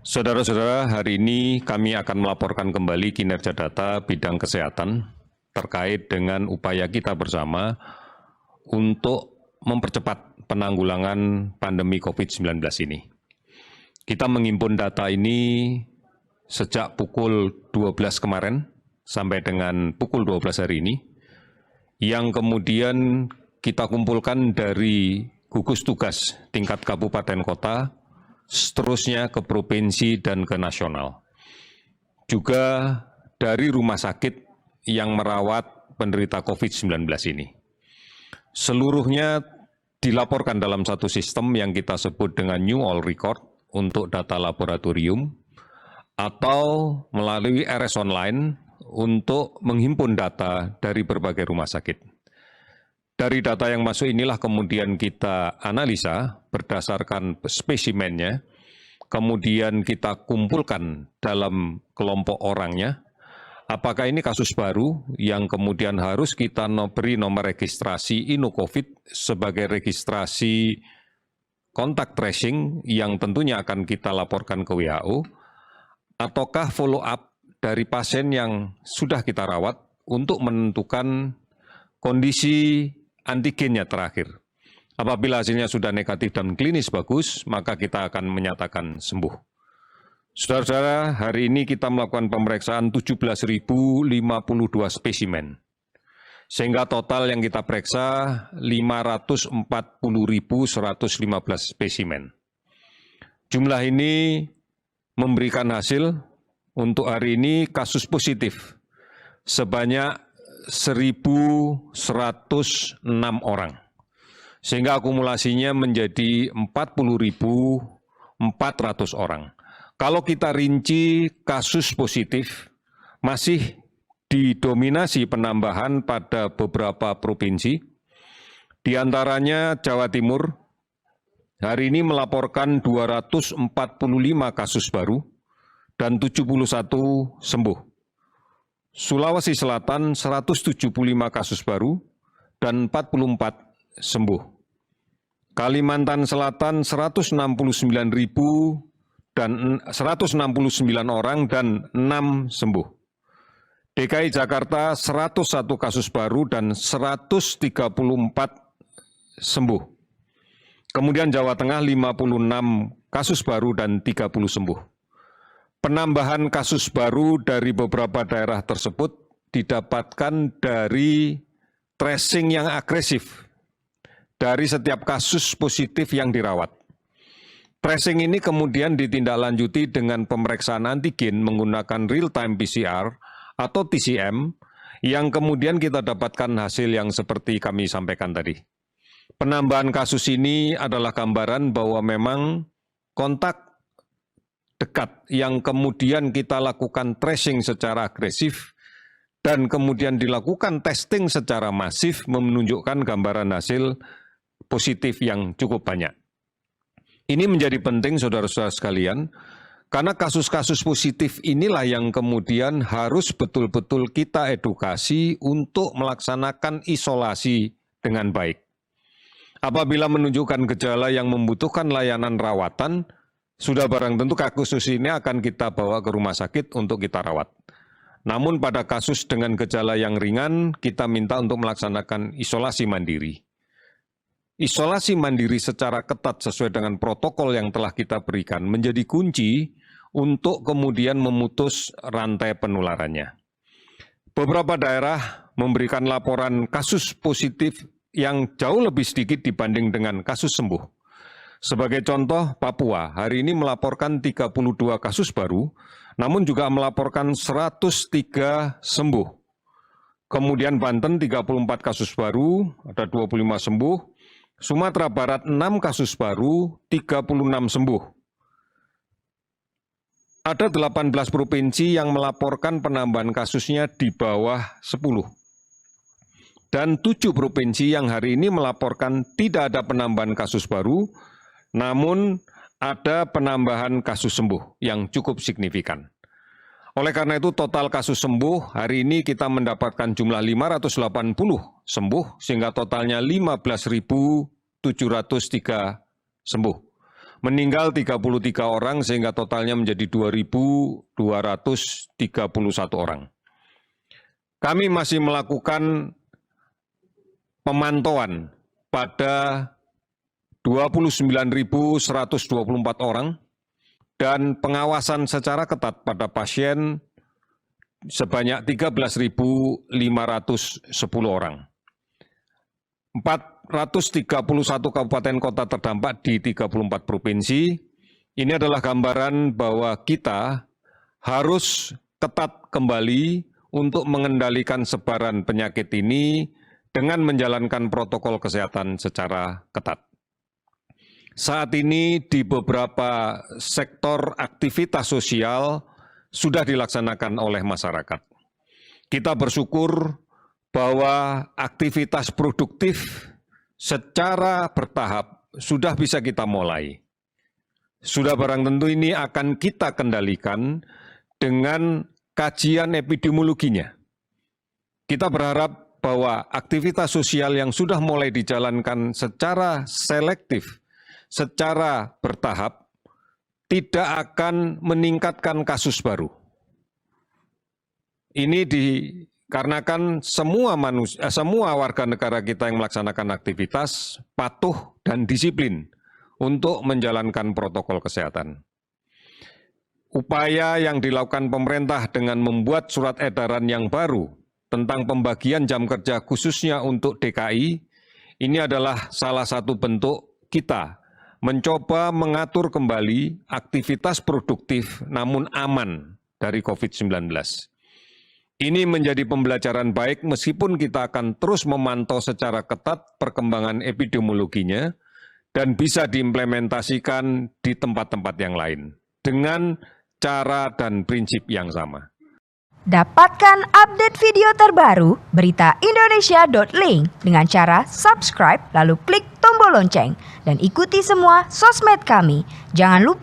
Saudara-saudara, hari ini kami akan melaporkan kembali kinerja data bidang kesehatan terkait dengan upaya kita bersama untuk mempercepat penanggulangan pandemi COVID-19 ini. Kita menghimpun data ini sejak pukul 12 kemarin sampai dengan pukul 12 hari ini, yang kemudian kita kumpulkan dari gugus tugas tingkat kabupaten kota, seterusnya ke provinsi dan ke nasional. Juga dari rumah sakit yang merawat penderita COVID-19 ini. Seluruhnya dilaporkan dalam satu sistem yang kita sebut dengan New All Record untuk data laboratorium atau melalui RS Online untuk menghimpun data dari berbagai rumah sakit. Dari data yang masuk inilah kemudian kita analisa berdasarkan spesimennya, kemudian kita kumpulkan dalam kelompok orangnya, apakah ini kasus baru yang kemudian harus kita beri nomor registrasi InnoCovid sebagai registrasi kontak tracing yang tentunya akan kita laporkan ke WHO, ataukah follow up dari pasien yang sudah kita rawat untuk menentukan kondisi antigennya terakhir. Apabila hasilnya sudah negatif dan klinis bagus, maka kita akan menyatakan sembuh. Saudara-saudara, hari ini kita melakukan pemeriksaan 17.052 spesimen. Sehingga total yang kita periksa 540.115 spesimen. Jumlah ini memberikan hasil untuk hari ini kasus positif sebanyak 1.106 orang. Sehingga akumulasinya menjadi 40.400 orang. Kalau kita rinci kasus positif, masih didominasi penambahan pada beberapa provinsi, di antaranya Jawa Timur, hari ini melaporkan 245 kasus baru dan 71 sembuh. Sulawesi Selatan 175 kasus baru dan 44 sembuh. Kalimantan Selatan 169.000 dan 169 orang dan 6 sembuh. DKI Jakarta 101 kasus baru dan 134 sembuh. Kemudian Jawa Tengah 56 kasus baru dan 30 sembuh. Penambahan kasus baru dari beberapa daerah tersebut didapatkan dari tracing yang agresif dari setiap kasus positif yang dirawat. Tracing ini kemudian ditindaklanjuti dengan pemeriksaan antigen menggunakan real-time PCR atau TCM yang kemudian kita dapatkan hasil yang seperti kami sampaikan tadi. Penambahan kasus ini adalah gambaran bahwa memang kontak dekat yang kemudian kita lakukan tracing secara agresif dan kemudian dilakukan testing secara masif menunjukkan gambaran hasil positif yang cukup banyak. Ini menjadi penting saudara-saudara sekalian, karena kasus-kasus positif inilah yang kemudian harus betul-betul kita edukasi untuk melaksanakan isolasi dengan baik. Apabila menunjukkan gejala yang membutuhkan layanan rawatan, sudah barang tentu kasus ini akan kita bawa ke rumah sakit untuk kita rawat. Namun pada kasus dengan gejala yang ringan, kita minta untuk melaksanakan isolasi mandiri. Isolasi mandiri secara ketat sesuai dengan protokol yang telah kita berikan menjadi kunci untuk kemudian memutus rantai penularannya. Beberapa daerah memberikan laporan kasus positif yang jauh lebih sedikit dibanding dengan kasus sembuh. Sebagai contoh, Papua hari ini melaporkan 32 kasus baru, namun juga melaporkan 103 sembuh. Kemudian Banten 34 kasus baru, ada 25 sembuh. Sumatera Barat 6 kasus baru, 36 sembuh. Ada 18 provinsi yang melaporkan penambahan kasusnya di bawah 10. Dan 7 provinsi yang hari ini melaporkan tidak ada penambahan kasus baru, namun ada penambahan kasus sembuh yang cukup signifikan. Oleh karena itu total kasus sembuh hari ini kita mendapatkan jumlah 580 sembuh sehingga totalnya 15.703 sembuh. meninggal 33 orang sehingga totalnya menjadi 2.231 orang. Kami masih melakukan pemantauan pada 29.124 orang dan pengawasan secara ketat pada pasien sebanyak 13.510 orang. 431 kabupaten kota terdampak di 34 provinsi. Ini adalah gambaran bahwa kita harus ketat kembali untuk mengendalikan sebaran penyakit ini dengan menjalankan protokol kesehatan secara ketat. Saat ini di beberapa sektor aktivitas sosial sudah dilaksanakan oleh masyarakat. Kita bersyukur bahwa aktivitas produktif secara bertahap sudah bisa kita mulai. Sudah barang tentu ini akan kita kendalikan dengan kajian epidemiologinya. Kita berharap bahwa aktivitas sosial yang sudah mulai dijalankan secara selektif, secara bertahap, tidak akan meningkatkan kasus baru. Ini dikarenakan semua warga negara kita yang melaksanakan aktivitas patuh dan disiplin untuk menjalankan protokol kesehatan. Upaya yang dilakukan pemerintah dengan membuat surat edaran yang baru tentang pembagian jam kerja khususnya untuk DKI, ini adalah salah satu bentuk kita mencoba mengatur kembali aktivitas produktif namun aman dari COVID-19. Ini menjadi pembelajaran baik meskipun kita akan terus memantau secara ketat perkembangan epidemiologinya dan bisa diimplementasikan di tempat-tempat yang lain dengan cara dan prinsip yang sama. Dapatkan update video terbaru berita Indonesia.link dengan cara subscribe lalu klik tombol lonceng dan ikuti semua sosmed kami. Jangan lupa